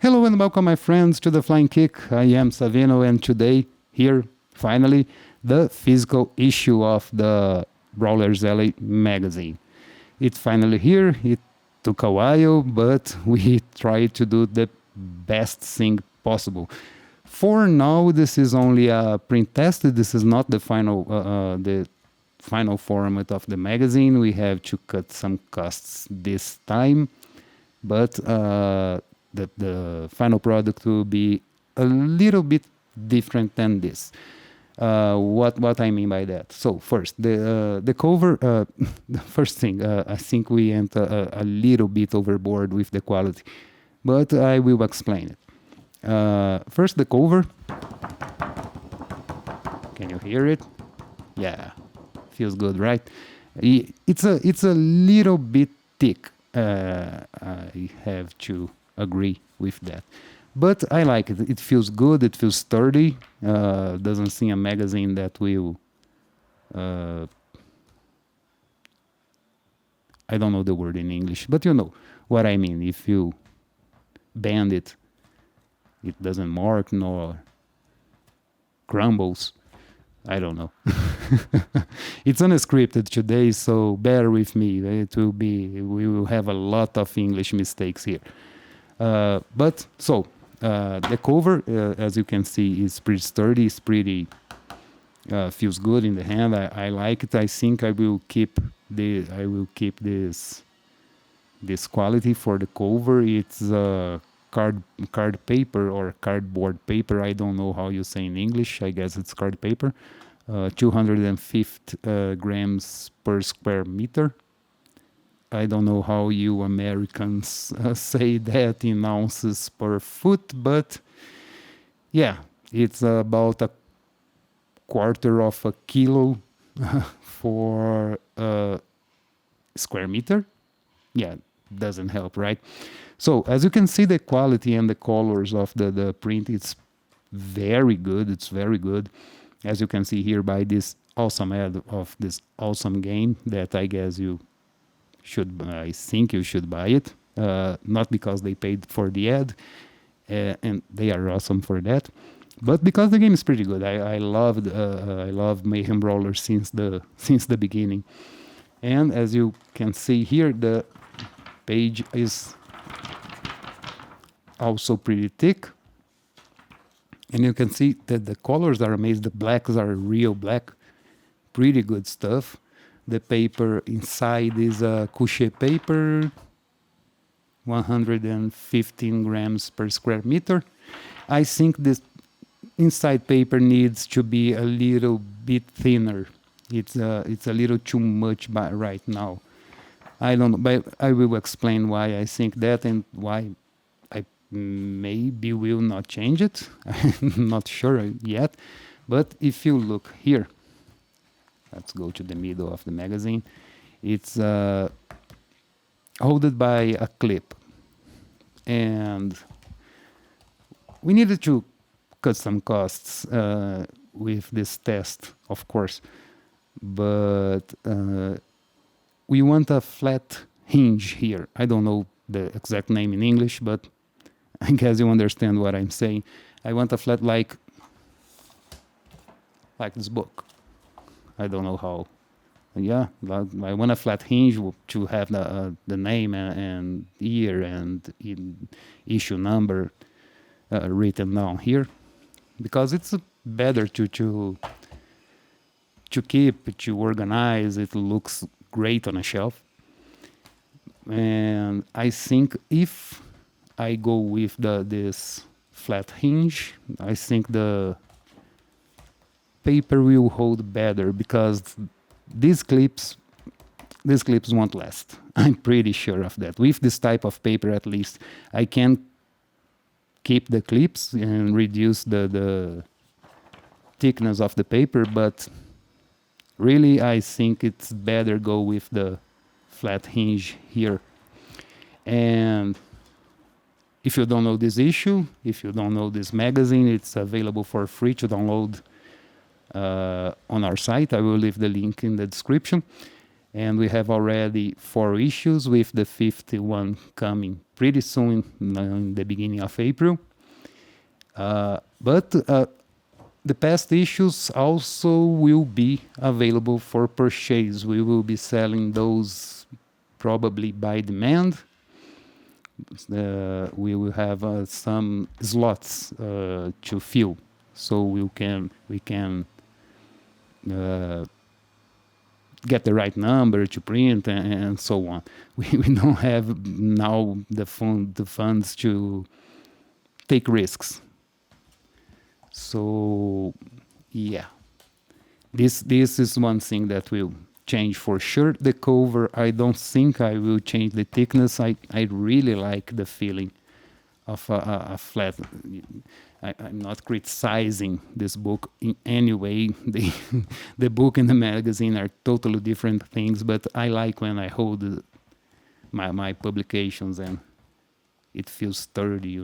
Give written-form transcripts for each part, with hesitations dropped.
Hello and welcome, my friends, to the Flying Kick. I am Savino, and today, here, finally, the physical issue of the Brawler's Alley magazine. It's finally here. It took a while, but we tried to do the best thing possible. For now, this is only a print test. This is not the final format of the magazine. We have to cut some costs this time, but the final product will be a little bit different than this. What I mean by that? So first, the cover. The first thing, I think we went a little bit overboard with the quality, but I will explain it. First, the cover. Can you hear it? Yeah, feels good, right? It's a little bit thick. I have to agree with that, but I like it. It feels good. It feels sturdy. Doesn't seem a magazine that will. I don't know the word in English, but you know what I mean. If you bend it, it doesn't mark nor crumbles. I don't know. It's unscripted today, so bear with me. We will have a lot of English mistakes here. But so the cover, as you can see, is pretty sturdy. It's pretty feels good in the hand. I like it. I think I will keep this quality for the cover. It's card paper or cardboard paper. I don't know how you say in English. I guess it's card paper. 250 grams per square meter. I don't know how you Americans say that in ounces per foot, but yeah, it's about a quarter of a kilo for a square meter. Yeah, doesn't help, right? So as you can see, the quality and the colors of the print, it's very good. It's very good. As you can see here by this awesome ad of this awesome game that I guess I think you should buy it. Not because they paid for the ad, and they are awesome for that, but because the game is pretty good. I love Mayhem Brawler since the beginning. And as you can see here, the page is also pretty thick, and you can see that the colors are amazing. The blacks are real black, pretty good stuff. The paper inside is a couché paper, 115 grams per square meter. I think this inside paper needs to be a little bit thinner. It's a little too much right now. I don't know, but I will explain why I think that and why I maybe will not change it. I'm not sure yet. But if you look here, let's go to the middle of the magazine. It's held by a clip. And we needed to cut some costs with this test, of course. But we want a flat hinge here. I don't know the exact name in English, but I guess you understand what I'm saying. I want a flat like this book. I don't know how. Yeah, I want a flat hinge to have the name and year and issue number written down here, because it's better to keep, to organize. It looks great on a shelf. And I think if I go with this flat hinge, I think the paper will hold better, because these clips won't last. I'm pretty sure of that. With this type of paper, at least, I can keep the clips and reduce the thickness of the paper, but really I think it's better go with the flat hinge here. And if you don't know this issue, if you don't know this magazine, it's available for free to download on our site. I will leave the link in the description. And we have already 4 issues, with the 51 coming pretty soon, in the beginning of April. But the past issues also will be available for purchase. We will be selling those probably by demand. We will have some slots to fill, so we can get the right number to print, and so on. We don't have now the funds to take risks. So yeah, this is one thing that will change for sure. The cover, I don't think I will change the thickness. I really like the feeling of a flat. I'm not criticizing this book in any way. The book and the magazine are totally different things, but I like when I hold my publications and it feels sturdy.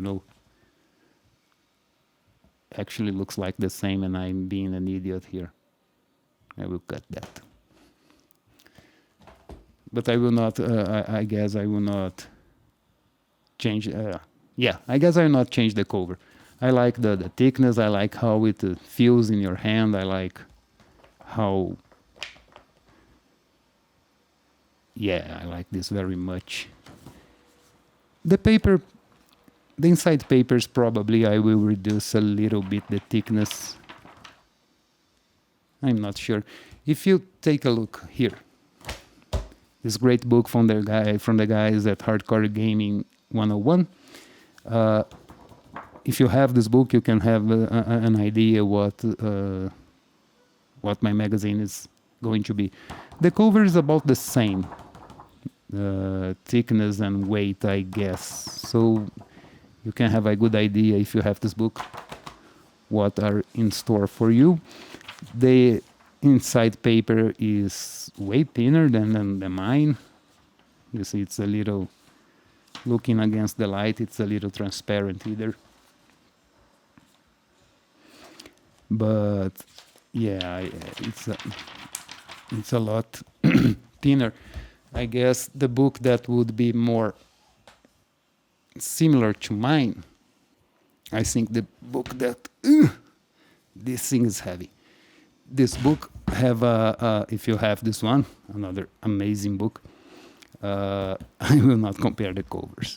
Actually looks like the same, and I'm being an idiot here. I will cut that. But I will not, I guess I will not change. I guess I will not change the cover. I like the thickness. I like how it feels in your hand. I like how, I like this very much. The paper, the inside papers, probably I will reduce a little bit the thickness. I'm not sure. If you take a look here, this great book from the guys at Hardcore Gaming 101. If you have this book, you can have an idea what my magazine is going to be. The cover is about the same thickness and weight, I guess. So you can have a good idea, if you have this book, what are in store for you. The inside paper is way thinner than mine. You see, it's a little, looking against the light, it's a little transparent either. But yeah, it's a lot thinner. I guess the book that would be more similar to mine, I think the book that this thing is heavy. This book have if you have this one, another amazing book. I will not compare the covers,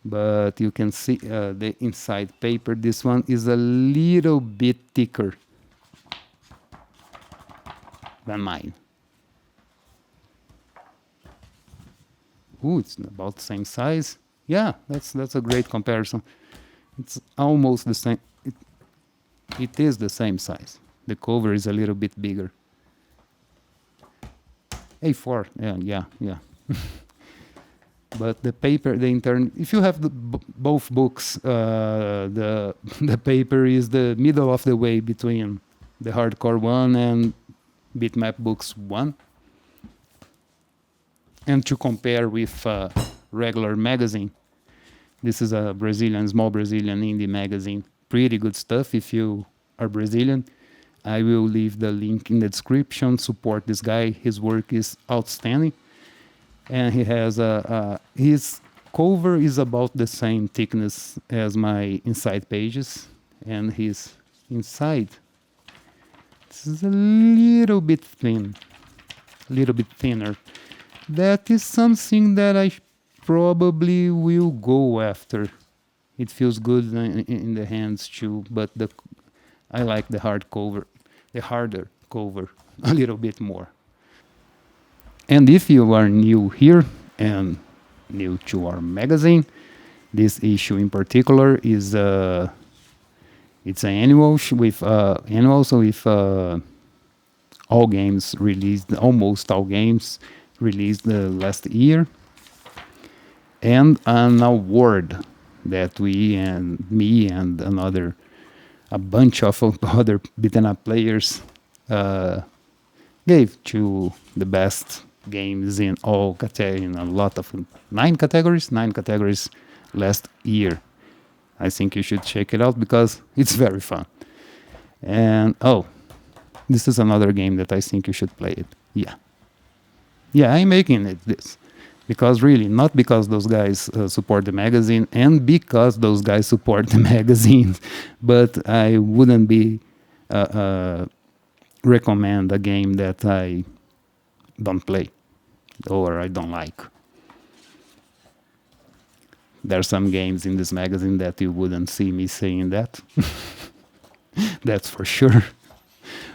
but you can see the inside paper. This one is a little bit thicker than mine. Ooh, it's about the same size. Yeah, that's a great comparison. It's almost the same. It is the same size. The cover is a little bit bigger. A4, yeah. But the paper, the intern, if you have both books, the paper is the middle of the way between the Hardcore one and Bitmap Books 1. And to compare with regular magazine, this is a small Brazilian indie magazine. Pretty good stuff if you are Brazilian. I will leave the link in the description. Support this guy. His work is outstanding. And he has his cover is about the same thickness as my inside pages. And his inside is a little bit thinner. That is something that I probably will go after. It feels good in the hands too, but I like the harder cover a little bit more. And if you are new here and new to our magazine, this issue in particular is it's an annual with all games released, almost all games released last year, and an award that me and a bunch of other beaten up players gave to the best games in all categories, in a lot of 9 categories last year. I think you should check it out because it's very fun. And this is another game that I think you should play it. Yeah. Yeah, I'm making it this. Because really, not because those guys support the magazine and because those guys support the magazines, but I wouldn't be recommend a game that I don't play or I don't like. There are some games in this magazine that you wouldn't see me saying that. That's for sure.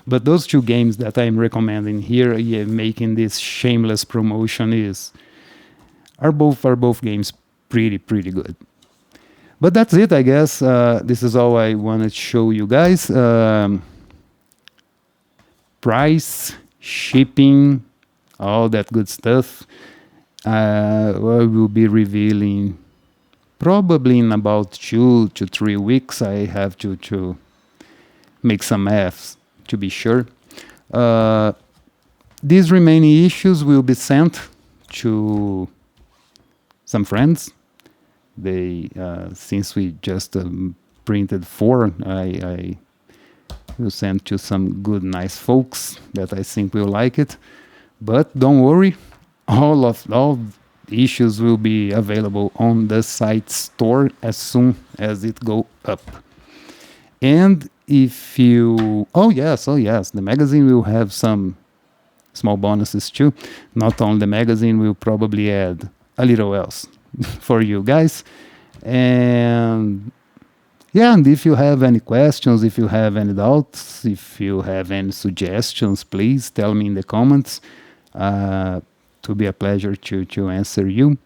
But those two games that I'm recommending here, yeah, making this shameless promotion are both games pretty good. But that's it, I guess. This is all I wanted to show you guys. Price, shipping, all that good stuff. I will be revealing probably in about 2 to 3 weeks. I have to make some maths to be sure. These remaining issues will be sent to some friends. They since we just printed 4, I will send to some good, nice folks that I think will like it. But don't worry, all issues will be available on the site store as soon as it go up. And if you, oh yes, the magazine will have some small bonuses too. Not only the magazine, we'll probably add a little else for you guys. And yeah, and if you have any questions, if you have any doubts, if you have any suggestions, please tell me in the comments. To be a pleasure to answer you.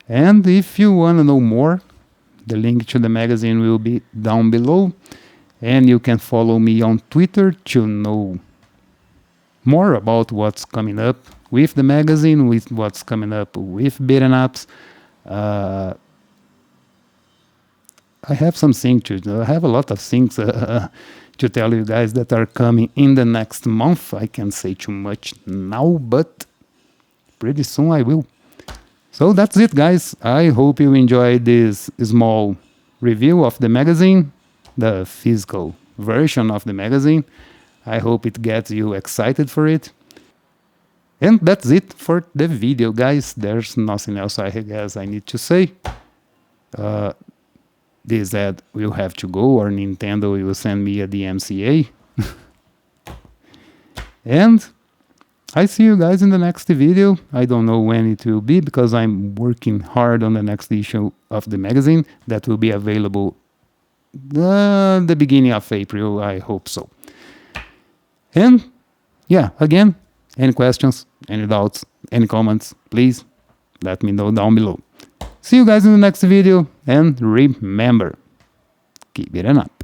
And if you want to know more, the link to the magazine will be down below. And you can follow me on Twitter to know more about what's coming up with the magazine, with what's coming up with beaten ups. I have something I have a lot of things to tell you guys that are coming in the next month. I can't say too much now, but pretty soon I will. So that's it, guys. I hope you enjoyed this small review of the magazine, the physical version of the magazine. I hope it gets you excited for it. And that's it for the video, guys. There's nothing else I guess I need to say. This ad will have to go, or Nintendo will send me a DMCA. And I see you guys in the next video. I don't know when it will be because I'm working hard on the next issue of the magazine that will be available the beginning of April. I hope so. And yeah, again, any questions, any doubts, any comments, please let me know down below. See you guys in the next video, and remember, keep it up.